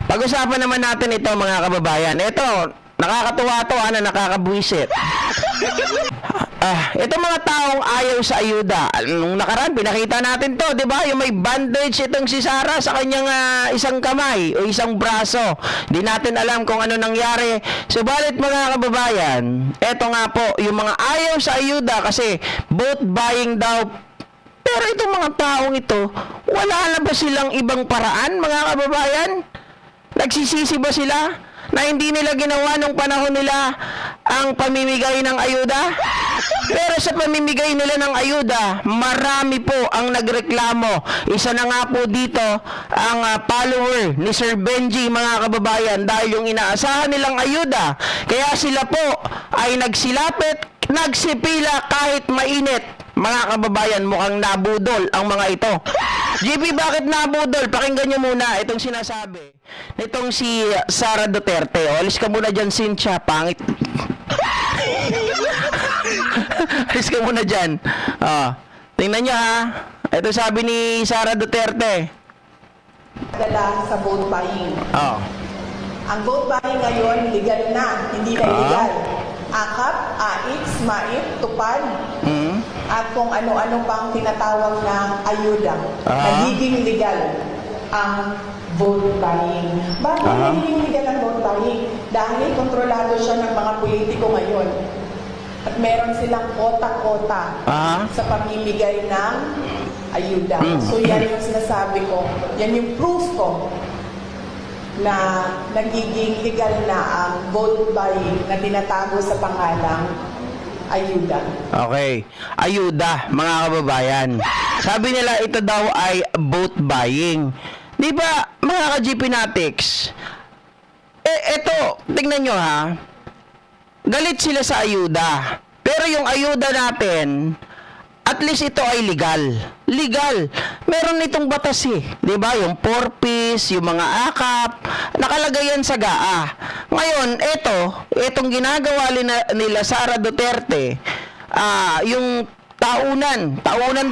Pag-usapan naman natin ito mga kababayan. Ito, nakakatuwa to, nakakabwisit. Itong mga taong ayaw sa ayuda. Nung nakaraan, pinakita natin to, di ba? Yung may bandage itong si Sara sa kanyang isang kamay o isang braso. Di natin alam kung ano nangyari. Subalit mga kababayan, eto nga po, yung mga ayaw sa ayuda kasi vote buying daw. Pero itong mga taong ito, wala na ba silang ibang paraan mga kababayan? Nagsisisi ba sila na hindi nila ginawa nung panahon nila ang pamimigay ng ayuda? Pero sa pamimigay nila ng ayuda, marami po ang nagreklamo. Isa na nga po dito ang follower ni Sir Benji mga kababayan dahil yung inaasahan nilang ayuda. Kaya sila po ay nagsilapit, nagsipila kahit mainit. Mga kababayan, mukhang nabudol ang mga ito. JP, bakit nabudol? Pakinggan nyo muna itong sinasabi nitong si Sara Duterte. O, alis ka muna dyan, Cynthia. Pangit. Alis ka muna dyan. Tingnan nyo ha. Ito sabi ni Sara Duterte. Dala sa vote buying. Ang vote buying ngayon, legal na, hindi na illegal. Akap, AIX, MAIP, tupad, at kung ano-ano pang tinatawag na ayuda. Nagiging legal ang vote buying. Bakit nagiging legal ang vote buying? Dahil kontrolado siya ng mga politiko ngayon. At meron silang kota-kota sa pamimigay ng ayuda. So yan yung sinasabi ko. Yan yung proof ko na nagiging legal na ang vote buying na tinatago sa pangalang ayuda. Okay. Ayuda, mga kababayan. Sabi nila ito daw ay vote buying. Di ba, mga ka-GP Natics, eto, tingnan nyo ha. Galit sila sa ayuda. Pero yung ayuda natin, at least ito ay legal. Legal. Meron itong batas eh. Diba? Yung 4Ps, yung mga akap, nakalagay yan sa GAA. Ngayon, itong ginagawa nila Sara Duterte, yung taunan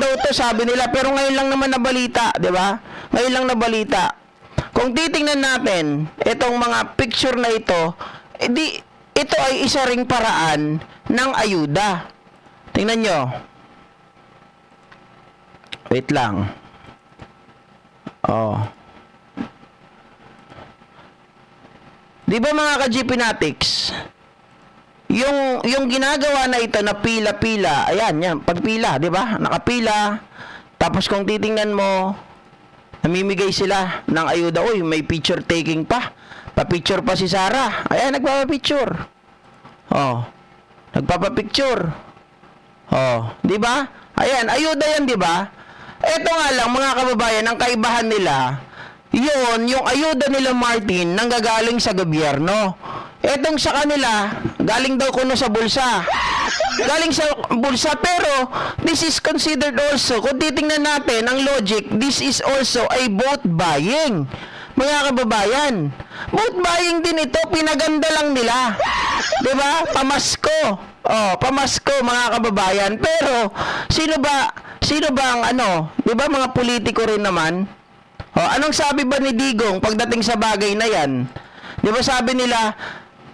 daw to sabi nila, pero ngayon lang naman nabalita, diba? Ngayon lang nabalita. Kung titingnan natin, itong mga picture na ito, ito ay isa ring paraan ng ayuda. Tingnan nyo. Wait lang. Di ba mga ka-GP Natics, yung ginagawa na ito na pila-pila, ayan, yan, pagpila, di ba? Nakapila. Tapos kung titingnan mo, namimigay sila ng ayuda. Uy, may picture taking pa. Pa-picture pa si Sara. Ayan, nagpapapicture. Nagpapapicture. Di ba? Ayan, ayuda yan, di ba? Ito nga lang, mga kababayan, ang kaibahan nila, yung ayuda nila Martin, nanggagaling sa gobyerno. Etong sa kanila, galing daw kuno sa bulsa. Galing sa bulsa, pero this is considered also, kung titingnan natin ang logic, this is also a vote buying. Mga kababayan, vote buying din ito, pinaganda lang nila. Diba? Pamasko. Pamasko mga kababayan. Pero, sino ba ang diba mga politiko rin naman? Anong sabi ba ni Digong pagdating sa bagay na yan? Diba sabi nila,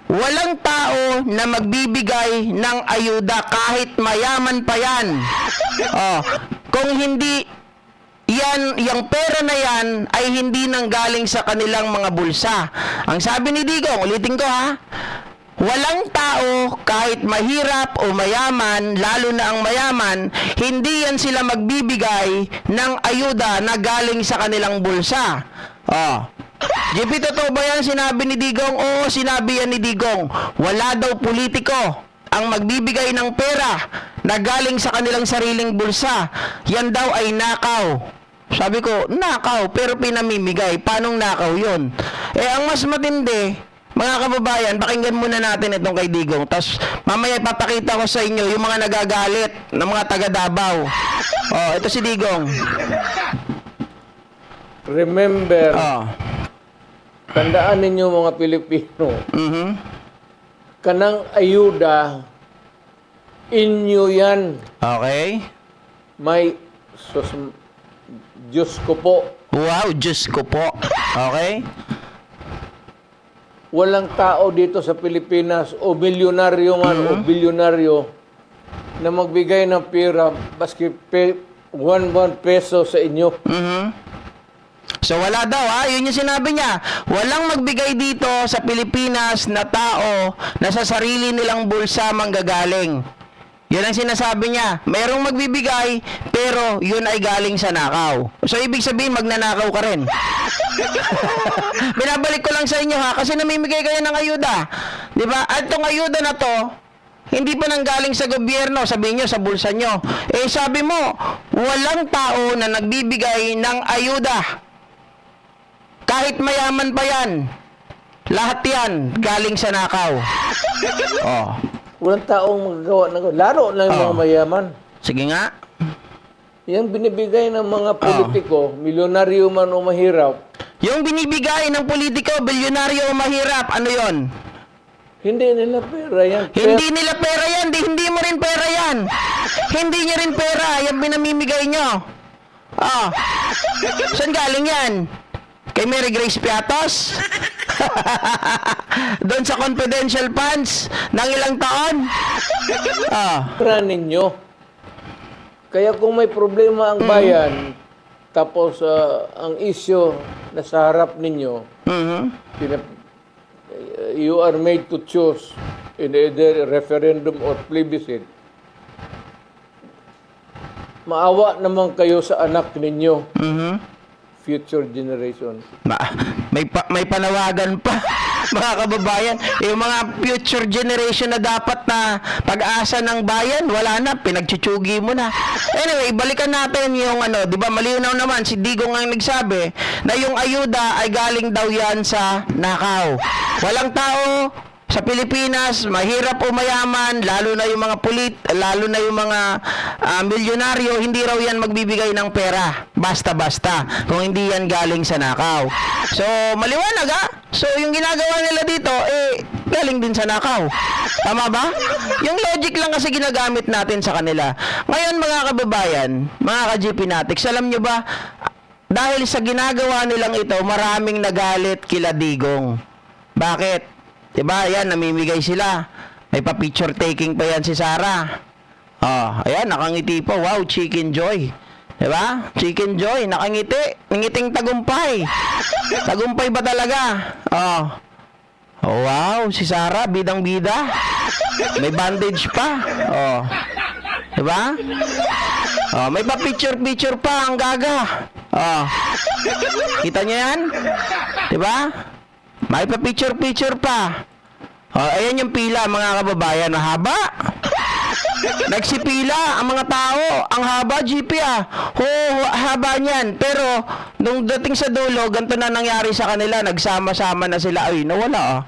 walang tao na magbibigay ng ayuda kahit mayaman pa yan. Kung hindi yung pera na yan ay hindi nanggaling sa kanilang mga bulsa. Ang sabi ni Digong, ulitin ko ha, walang tao kahit mahirap o mayaman, lalo na ang mayaman, hindi yan sila magbibigay ng ayuda na galing sa kanilang bulsa. JP, totoo ba yan sinabi ni Digong? Oo, sinabi yan ni Digong. Wala daw politiko ang magbibigay ng pera na galing sa kanilang sariling bulsa. Yan daw ay nakaw. Sabi ko, nakaw, pero pinamimigay. Paanong nakaw yun? Ang mas matindi, mga kababayan, pakinggan muna natin itong kay Digong. Tapos, mamaya ipapakita ko sa inyo yung mga nagagalit ng mga taga Davao. Ito si Digong. Remember, tandaan ninyo mga Pilipino, kanang ayuda, inyo yan. Okay. May, Diyos ko po. Wow, Diyos ko po. Okay? walang tao dito sa Pilipinas o milyonaryo man o bilyonaryo na magbigay ng pera baski 1 peso sa inyo. So wala daw ha, yun yung sinabi niya. Walang magbigay dito sa Pilipinas na tao na sa sarili nilang bulsa manggagaling. Yun ang sinasabi niya. Merong magbibigay, pero yun ay galing sa nakaw. So ibig sabihin, magnanakaw ka rin. Binabalik ko lang sa inyo ha, kasi namimigay kayo ng ayuda. Di ba? At itong ayuda na to, hindi pa nanggaling sa gobyerno, sabihin nyo, sa bulsa nyo. Eh sabi mo, walang tao na nagbibigay ng ayuda. Kahit mayaman pa yan, lahat yan galing sa nakaw. Oh. Walang taong magagawa ng lalo na yung mga mayaman. Sige nga. Yung binibigay ng mga politiko, milyonaryo man o mahirap, Yung binibigay ng politiko, bilyonaryo o mahirap, ano yon? hindi nila pera yan. Hindi nila pera yan, hindi mo rin pera yan. Hindi niya rin pera, yung pinamimigay nyo. Oh. Saan galing yan? Kay Mary Grace Piatos? Doon sa confidential funds ng ilang taon? Pera ninyo. Kaya kung may problema ang bayan, tapos ang issue na sa harap ninyo, you are made to choose in either referendum or plebiscite, maawa naman kayo sa anak ninyo, future generation. May panawagan pa, mga kababayan. Yung mga future generation na dapat na pag-asa ng bayan, wala na, pinagchuchugi mo na. Anyway, balikan natin yung ano, di ba, malinaw naman, si Digong ang nagsabi na yung ayuda ay galing daw yan sa nakaw. Walang tao sa Pilipinas, mahirap o mayaman, lalo na yung mga lalo na yung mga milyonaryo, hindi raw yan magbibigay ng pera. Basta-basta. Kung hindi yan galing sa nakaw. So, maliwanag ha? So, yung ginagawa nila dito, galing din sa nakaw. Tama ba? Yung logic lang kasi ginagamit natin sa kanila. Ngayon, mga kababayan, mga ka-GPnatics, alam nyo ba, dahil sa ginagawa nilang ito, maraming nagalit kila Digong. Bakit? Diba, ayan, namimigay sila. May pa-picture taking pa yan si Sarah. Oh, ayan, nakangiti pa. Wow, Chicken Joy. Diba? Chicken Joy, nakangiti. Nangiting tagumpay. Tagumpay ba talaga? Oh. Oh, wow, si Sarah, bidang-bida. May bandage pa. Oh. Diba? Oh, may pa-picture-picture pa ang gaga. Oh. Kita niyo yan? Diba? May pa-picture-picture pa. Oh, ayan yung pila, mga kababayan, na haba. Nagsipila ang mga tao. Ang haba, GP haba niyan. Pero, nung dating sa dulo, ganito na nangyari sa kanila. Nagsama-sama na sila. Ay, nawala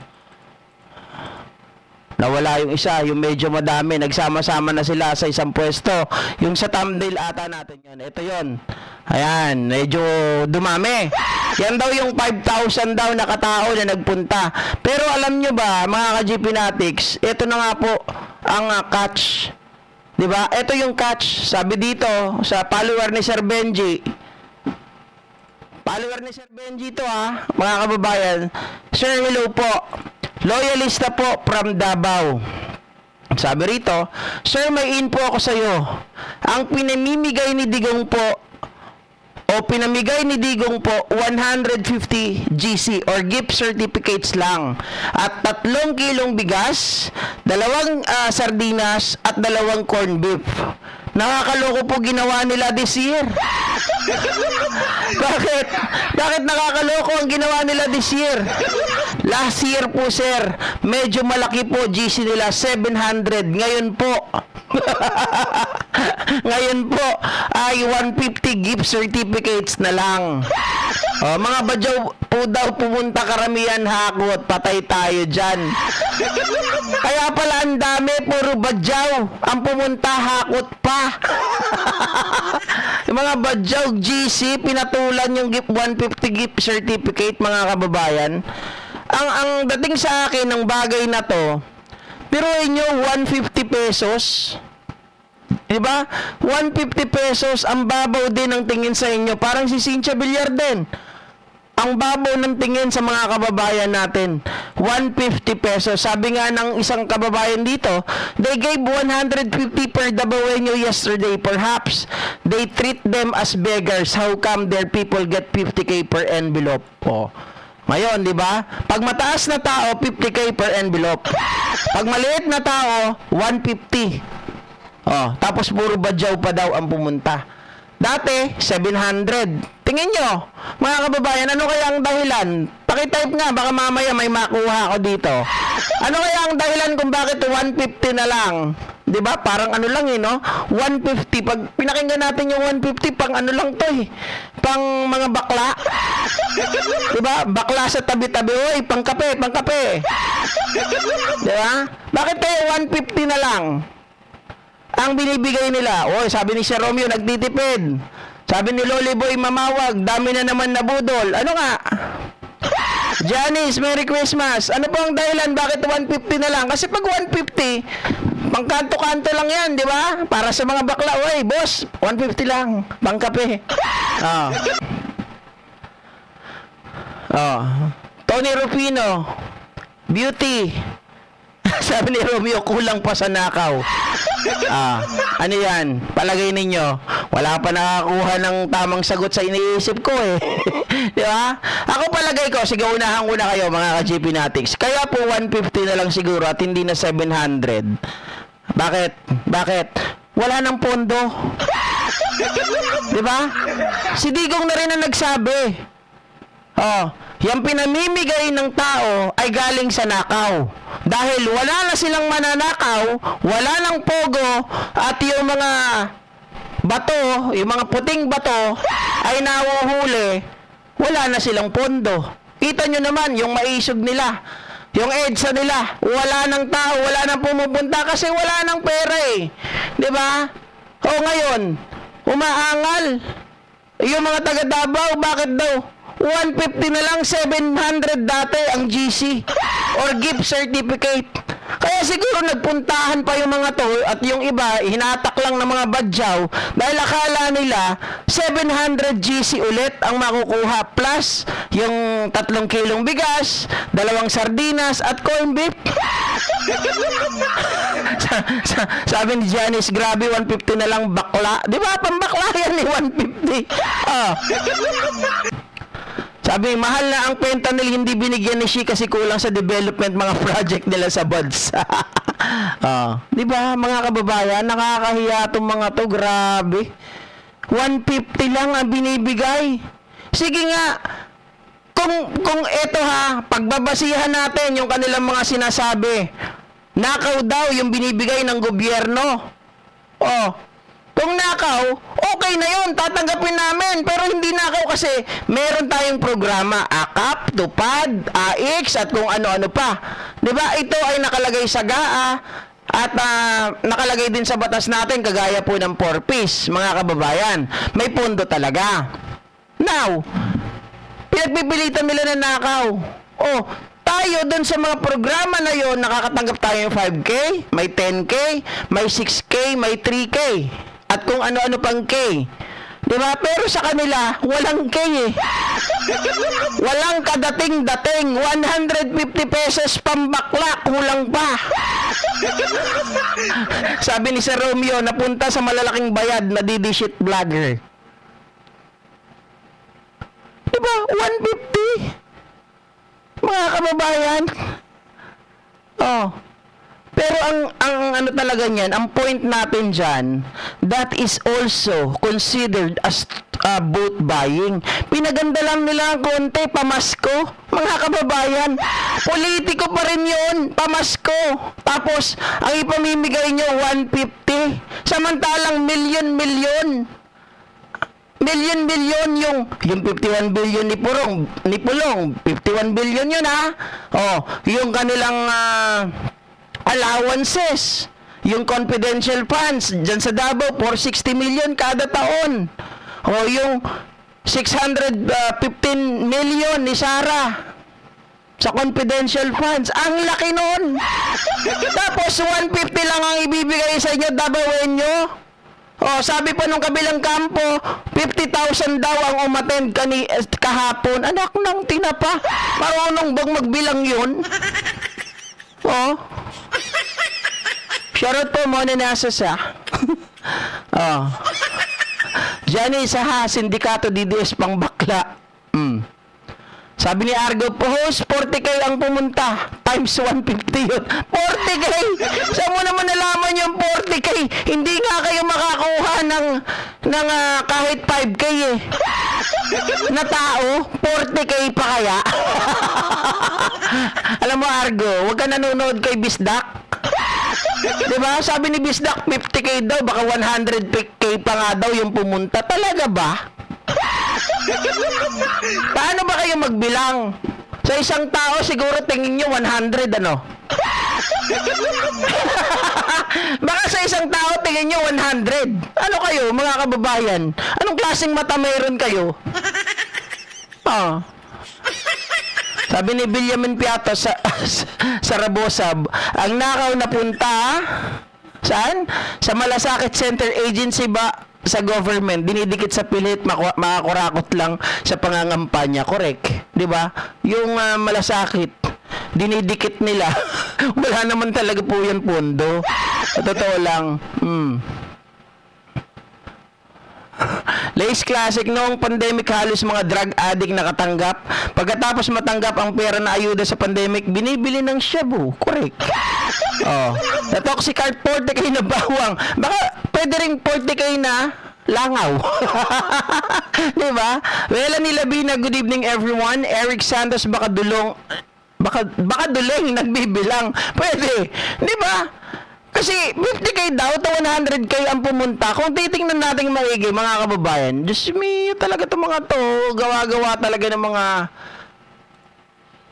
Nawala yung isa, yung medyo madami. Nagsama-sama na sila sa isang pwesto. Yung sa thumbnail ata natin yun. Ito yun. Ayan, medyo dumami. Yan daw yung 5,000 daw na katao na nagpunta. Pero alam nyo ba, mga ka-GPnatics, ito na nga po ang catch. Diba? Ito yung catch. Sabi dito, sa follower ni Sir Benji. Follower ni Sir Benji to mga kababayan. Sir, hello po. Loyalista po from Davao. Sabi rito, Sir, may info ako sa iyo. Ang pinamimigay ni Digong po pinamigay ni Digong po 150 GC or gift certificates lang. At 3 kilong bigas, 2 sardinas at 2 corned beef. Nakakaloko po ginawa nila this year. Bakit? Bakit nakakaloko ang ginawa nila this year? Last year po, sir, medyo malaki po GC nila, 700. Ngayon po, ngayon po ay 150 gift certificates na lang. Mga badyaw po daw pumunta karamihan, hakot, patay tayo dyan. Kaya pala ang dami, puro badyaw ang pumunta, hakot pa. Yung mga badyaw GC, pinatulan yung 150 gift certificate, mga kababayan. Ang dating sa akin ng bagay na to, pero inyo 150 pesos. Diba? 150 pesos ang babaw din ang tingin sa inyo. Parang si Cynthia Villar din. ang babaw ng tingin sa mga kababayan natin. 150 pesos. Sabi nga ng isang kababayan dito, they gave 150 per Dabawenyo yesterday. Perhaps they treat them as beggars. How come their people get 50k per envelope? Oh. Ngayon, di ba? Pag mataas na tao, 50k per envelope. Pag maliit na tao, 150. Oh, tapos puro badyaw pa daw ang pumunta. Dati, 700. Tingin nyo, mga kababayan, ano kaya ang dahilan? Pakitype nga, baka mamaya may makuha ako dito. Ano kaya ang dahilan kung bakit 150 na lang? 'Di ba? Parang ano lang no? 150. Pag pinakinggan natin yung 150, pang ano lang 'to Pang mga bakla. 'Di ba? Bakla sa tabi-tabi, oy, pang kape, pang kape. 'Di ba? Bakit kaya 150 na lang ang binibigay nila? Oy, sabi ni Sir Romeo, nagtitipid. Sabi ni Loli Boy Mamawag, dami na naman nabudol. Ano nga? Janice, Merry Christmas. Ano po ang dahilan? Bakit 150 na lang? Kasi pag 150, pangkanto-kanto lang yan, di ba? Para sa mga bakla, oy, boss, 150 lang, pangkape. Tony Rufino, beauty. Sabi ni Romeo, kulang pa sa nakaw. Ano yan? Palagay ninyo, wala pa nakakuha ng tamang sagot sa iniisip ko Di ba? Ako palagay ko, sige, unahan ko na kayo mga ka-GP Natics. Kaya po 150 na lang siguro at hindi na 700. Bakit? Bakit? Wala nang pondo. Di ba? Si Digong na rin ang nagsabi. Yung pinamimigay ng tao ay galing sa nakaw. Dahil wala na silang mananakaw, wala nang pogo, at yung mga bato, yung mga puting bato ay nahuhuli, wala na silang pondo. Kita nyo naman yung maisog nila, yung EDSA nila, wala nang tao, wala nang pumupunta kasi wala nang pera Diba? Ngayon, umaangal. Yung mga taga Davao, bakit daw? 150 na lang, 700 dati ang GC or gift certificate. Kaya siguro nagpuntahan pa yung mga to at yung iba, hinatak lang ng mga badyaw dahil akala nila 700 GC ulit ang makukuha plus yung 3 kilong bigas, 2 sardinas at corn beef. Sabi ni Janice, grabe, 150 na lang bakla. Di ba? Pambakla yan 150. Sabi, mahal na ang fentanyl, hindi binigyan ni Shi kasi kulang sa development mga project nila sa buds. Di ba, mga kababayan, nakakahiya itong mga to, grabe. 150 lang ang binibigay. Sige nga, kung eto pagbabasihan natin yung kanilang mga sinasabi, nakaw daw yung binibigay ng gobyerno. Kung nakaw, okay na yun, tatanggapin namin. Pero hindi nakaw kasi meron tayong programa, AKAP, TUPAD, AIX, at kung ano-ano pa. Diba? Ito ay nakalagay sa GAA at nakalagay din sa batas natin kagaya po ng 4Ps, mga kababayan. May pondo talaga. Now, pinagpipilitan nila na nakaw. Tayo dun sa mga programa na yon, nakakatanggap tayo yung 5K, may 10K, may 6K, may 3K. At kung ano-ano pang K. Diba? Pero sa kanila, walang K Walang kadating-dating. 150 pesos pambakla, kulang pa. Sabi ni Sir Romeo, napunta sa malalaking bayad na didishit vlogger. Diba? 150. Mga kababayan. Pero ang ano talaga niyan, ang point natin dyan, that is also considered as vote buying. Pinaganda lang nila ang konti, pamasko. Mga kababayan, politiko pa rin yun, pamasko. Tapos, ang ipamimigay nyo, 150. Samantalang milyon-milyon yung 51 billion ni Pulong, 51 billion yun yung kanilang allowances, yung confidential funds dyan sa Davao, 460 million kada taon. Yung 615 million ni Sara sa confidential funds, ang laki nun. Tapos 150 lang ang ibibigay sa inyo, Davaoenyo. Oh, sabi pa nung kabilang kampo, 50,000 daw ang umattend kahapon. Anak ng tinapa. Marunong bang magbilang yun? Oh. Shoutout po muna nasa sa. Oh. Johnny Saha, Sindikato DDS pang bakla. Sabi ni Argo, host, 40k ang pumunta. Times 150 yun. 40k! Saan mo naman nalaman yung 40k? Hindi nga kayo makakuha ng kahit 5k eh. Na tao, 40k pa kaya? Alam mo, Argo, huwag ka nanonood kay Bisdak. Diba? Sabi ni Bisdak, 50k daw, baka 100k pa nga daw yung pumunta. Talaga ba? Paano ba kayo magbilang? Sa isang tao, siguro tingin nyo 100, ano? Baka sa isang tao, tingin nyo 100. Ano kayo, mga kababayan? Anong klaseng mata mayroon kayo? Oh. Sabi ni Benjamin Piato sa Rabosab, ang nakaw na punta, saan? Sa Malasakit Center Agency ba? Sa government, dinidikit sa pilit, makakurakot lang sa pangangampanya. Correct. Di ba? Yung malasakit, dinidikit nila. Wala naman talaga po yan pondo. Sa totoo lang. Lace Classic, noong pandemic halos mga drug addict nakatanggap. Pagkatapos matanggap ang pera na ayuda sa pandemic, binibili ng shabu. Correct. Oh. Na toxic art 40k na bawang. Baka pwede ring 40k na langaw. Diba? Wela ni Labina, good evening everyone. Eric Santos, baka duling nagbibilang. Pwede. Diba? Kasi 50k daw to 100k ang pumunta. Kung titingnan natin maigi, mga kababayan, Diyos me, talaga itong mga to, gawa-gawa talaga ng mga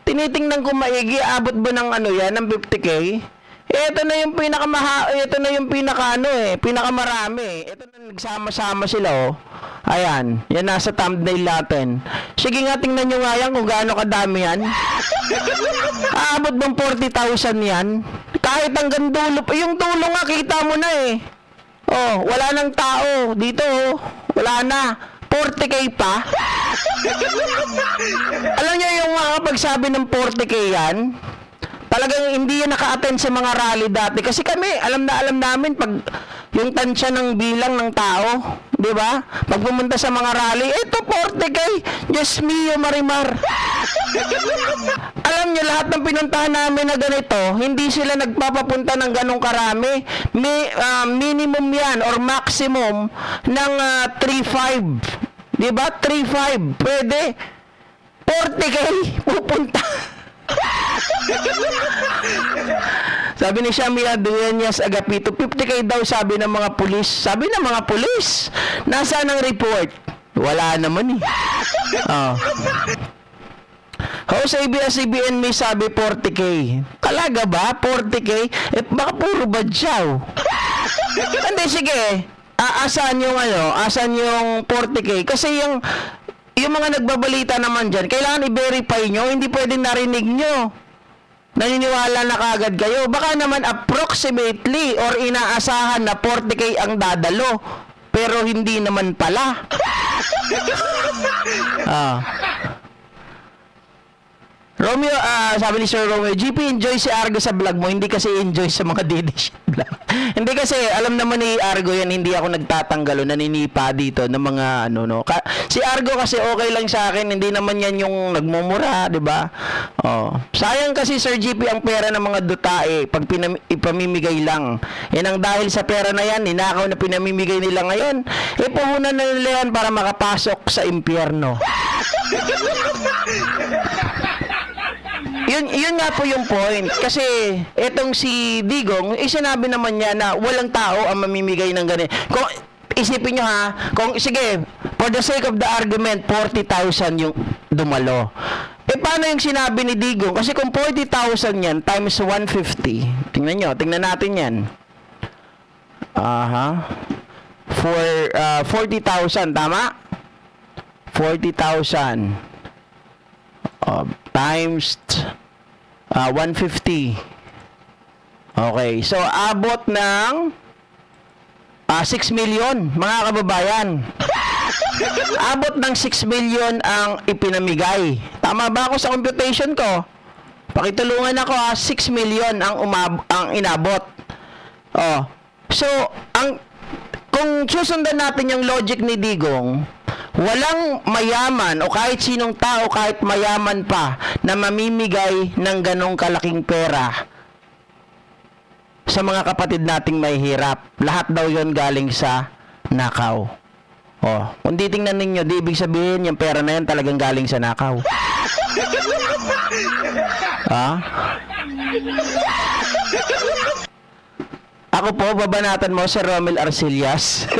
tinitingnan ko maigi, abot ba ng yan, ng 50k? Ito na yung pinakamarami. Ito na nagsama-sama sila, oh. Ayan, yan nasa thumbnail natin. Sige nga, tingnan nyo nga yan kung gaano kadami yan. Aabot bang 40,000 yan? Kahit hanggang dulo, yung dulo nga, kita mo na eh. Oh, wala nang tao. Dito, oh, wala na. 40k pa. Alam nyo yung kapag sabi ng 40k yan, talagang hindi yan naka-attend sa mga rally dati. Kasi kami, alam namin pag yung tansya ng bilang ng tao, di ba? Pag pumunta sa mga rally, ito 40k, Diyos mio, Marimar. Alam nyo, lahat ng pinuntahan namin na ganito, hindi sila nagpapapunta ng ganong karami. Minimum yan or maximum ng 3.5. Di ba? 3.5. Pwede. 40k pupunta. Sabi ni Shamia Dueñas Agapito, 50k daw sabi ng mga pulis. Sabi ng mga pulis, nasaan ang report? Wala naman eh. Oh. Host ABS-CBN may sabi 40k. Talaga ba? 40k? Eh baka puro badyaw. Hindi, sige. Asan yung 40k? Kasi yung mga nagbabalita naman dyan, kailangan i-verify nyo, hindi pwedeng narinig nyo. Naniniwala na kagad kayo. Baka naman approximately or inaasahan na 40k ang dadalo. Pero hindi naman pala. Romeo, sabi ni Sir Romeo, GP, enjoy si Argo sa vlog mo, hindi kasi enjoy sa mga DD shit vlog. Hindi kasi, alam naman ni Argo yan, hindi ako nagtatanggalo, naninipa dito ng mga si Argo kasi okay lang sa akin, hindi naman yan yung nagmumura, di ba? Oh. Sayang kasi Sir GP ang pera ng mga dutae, pag ipamimigay lang. Yan ang dahil sa pera na yan, ninakaw na pinamimigay nila ngayon, puhunan na nila yan para makapasok sa impyerno. Yun nga po yung point. Kasi etong si Digong, sinabi naman niya na walang tao ang mamimigay ng ganito. Kung isipin nyo kung sige, for the sake of the argument, 40,000 yung dumalo. Paano yung sinabi ni Digong? Kasi kung 40,000 yan times 150, tingnan natin yan. For 40,000, tama? 40,000 times 150. Okay, so abot ng 6 million, mga kababayan. Abot ng 6 million ang ipinamigay. Tama ba ako sa computation ko? Pakitulungan ako 6 million ang inabot. Oh. So, kung susundan natin yung logic ni Digong, walang mayaman o kahit sinong tao, kahit mayaman pa, na mamimigay ng ganong kalaking pera sa mga kapatid nating mahihirap. Lahat daw yon galing sa nakaw. Oh, kung titingnan ninyo, di ibig sabihin yung pera na yan talagang galing sa nakaw. Ha? Ako po, babanatan mo si Romel Arcillas.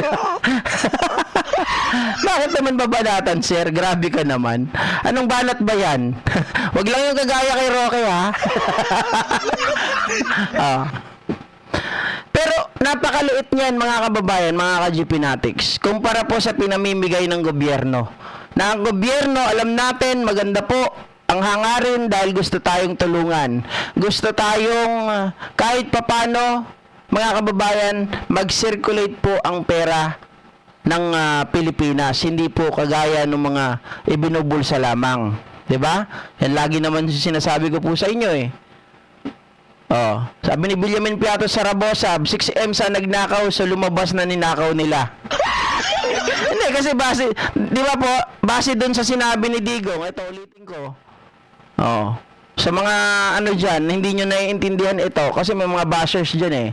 Bakit naman babanatan, sir? Grabe ka naman. Anong banat ba yan? Wag lang yung kagaya kay Roque, ha? Ah. Pero napakaliit niyan, mga kababayan, mga ka-GPnatics, kumpara po sa pinamimigay ng gobyerno. Na ang gobyerno, alam natin, maganda po ang hangarin dahil gusto tayong tulungan. Gusto tayong kahit papano, mga kababayan, mag-circulate po ang pera ng Pilipinas. Hindi po kagaya ng mga ibinubulsa lamang. 'Di ba? Yan lagi naman sinasabi ko po sa inyo eh. Oh, sabi ni Benjamin Piato Saragosa, 6M sa nagnakaw, so lumabas na ninakaw nila. Hindi, kasi base, di ba po, base dun sa sinabi ni Digong, ito, ulitin ko. Oh, sa mga ano dyan, hindi nyo naiintindihan ito, kasi may mga bashers dyan eh.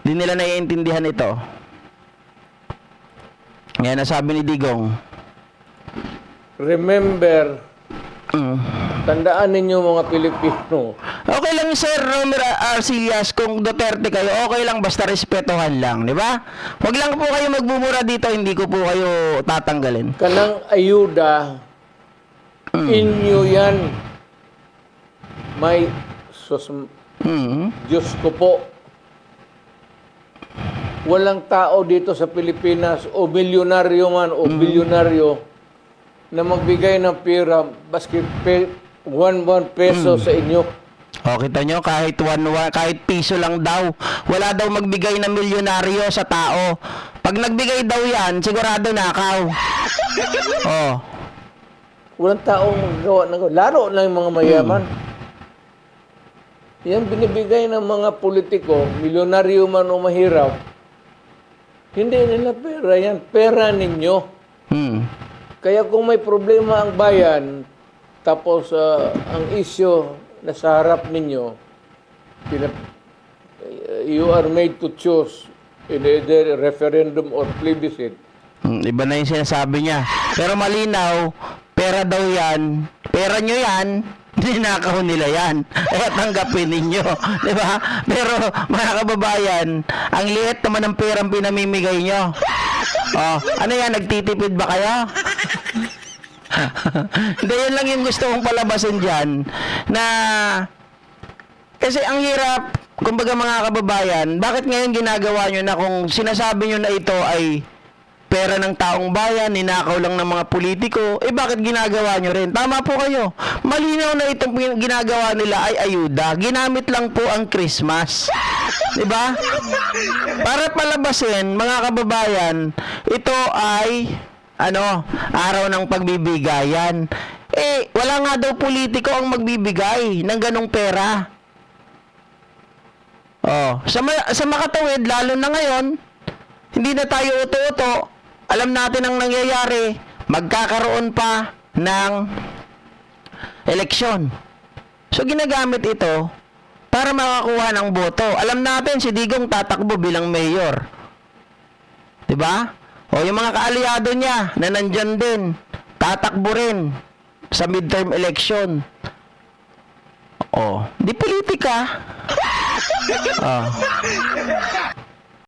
Hindi nila naiintindihan ito. Ngayon, nasabi ni Digong. Remember, tandaan ninyo mga Pilipino. Okay lang, Sir Romel Arcillas, kung Duterte kayo, okay lang, basta respetuhan lang, di ba? Huwag lang po kayo magbumura dito, hindi ko po kayo tatanggalin. Kanang ayuda, inyo yan. May Diyos ko po. Walang tao dito sa Pilipinas, o milyonaryo man, o bilyonaryo, na magbigay ng pera, baski 1 peso sa inyo. O, kita nyo, kahit piso lang daw. Wala daw magbigay na milyonaryo sa tao. Pag nagbigay daw yan, sigurado nakaw. Oh. Walang taong magawa ng laro lang yung mga mayaman. Yan binibigay ng mga politiko, milyonaryo man o mahirap, hindi nila pera yan. Pera ninyo. Kaya kung may problema ang bayan, tapos ang isyo na sa harap ninyo, you are made to choose in either referendum or plebiscite. Iba na yung sinasabi niya. Pero malinaw, pera daw yan. Pera nyo yan. Ninakaw nila yan. Kaya tanggapin ninyo. Diba? Pero mga kababayan, ang liit naman ng perang pinamimigay nyo. Oh, ano yan? Nagtitipid ba kayo? Hindi, yun lang yung gusto kong palabasin dyan. Na, kasi ang hirap, kumbaga mga kababayan, bakit ngayon ginagawa nyo na kung sinasabi nyo na ito ay pera ng taong bayan, ninakaw lang ng mga politiko, bakit ginagawa nyo rin? Tama po kayo. Malinaw na itong ginagawa nila ay ayuda. Ginamit lang po ang Christmas. Diba? Para palabasin, mga kababayan, ito ay araw ng pagbibigayan. Wala nga daw politiko ang magbibigay ng ganong pera. Oh, sa makatawid, lalo na ngayon, hindi na tayo uto-uto. Alam natin ang nangyayari, magkakaroon pa ng eleksyon. So, ginagamit ito para makakuha ng boto. Alam natin, si Digong tatakbo bilang mayor. Diba? O, yung mga kaalyado niya na nandyan din, tatakbo rin sa midterm election. O, di politika.